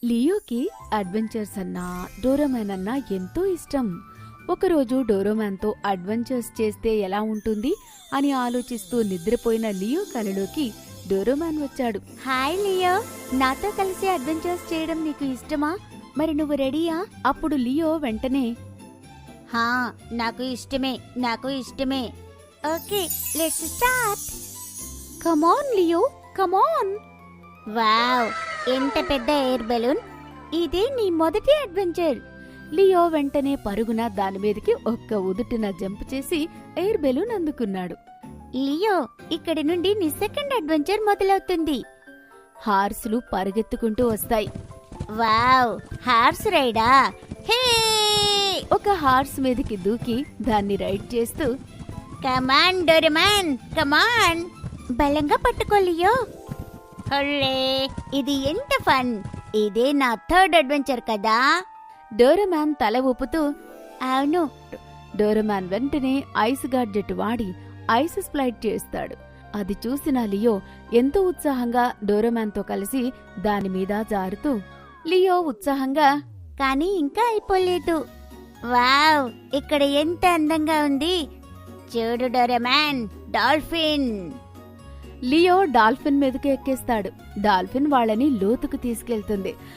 లియోకి adventures అన్నా Doraemon అన్నా ఎంతో ఇష్టం. ఒకరోజు డోరోమాన్తో అడ్వెంచర్స్ చేస్తే ఎలా ఉంటుంది అని ఆలోచిస్తూ నిద్రపోయిన లియో కలలోకి డోరోమాన్ వచ్చాడు. హాయ్ లియో, నాతో కలిసి అడ్వెంచర్స్ చేయడం నీకు ఇష్టమా? మరి నువ్వు రెడీయా? అప్పుడు లియో వెంటనే హా, నాకు ఇష్టమే. Okay, let's start. Come on Leo, come on. Wow, ఎంత పెద్ద ఎయిర్ బెలూన్! ఇదే నీ మొదటి అడ్వెంచర్. లియో వెంటనే పరుగున దాని మీదకి ఒక్క ఉదుటున జంప్ చేసి ఎయిర్ బెలూన్ అందుకున్నాడు. లియో, ఇక్కడి నుండి నీ సెకండ్ అడ్వెంచర్ మొదలవుతుంది. హార్సులు పరిగెత్తుకుంటూ వస్తాయి. వావ్, హార్స్ రైడా! హే! ఒక హార్స్ మీదకి దూకి దాన్ని రైడ్ చేస్తూ కమాన్ డోరేమాన్, కమాన్! బలంగా పట్టుకో లియో. హొర్రే! ఇది ఎంత ఫన్! ఇదే నా థర్డ్ అడ్వెంచర్ కదా. డోరేమాన్ తల ఊపుతూ అవును. డోరేమాన్ వెంటనే ఐస్ గాడ్జెట్ వాడి ఐస్ స్ప్లైట్ చేస్తాడు. అది చూసిన లియో ఎంతో ఉత్సాహంగా డోరేమాన్తో కలిసి దానిమీద జారుతూ లియో ఉత్సాహంగా కానీ ఇంకా అయిపోలేదు. వావ్, ఇక్కడ ఎంత అందంగా ఉంది! చూడు డోరేమాన్, డాల్ఫిన్! లియో డాల్ఫిన్ మీదకు ఎక్కేస్తాడు. డాల్ఫిన్ వాళ్ళని లోతుకు తీసుకెళ్తుంది.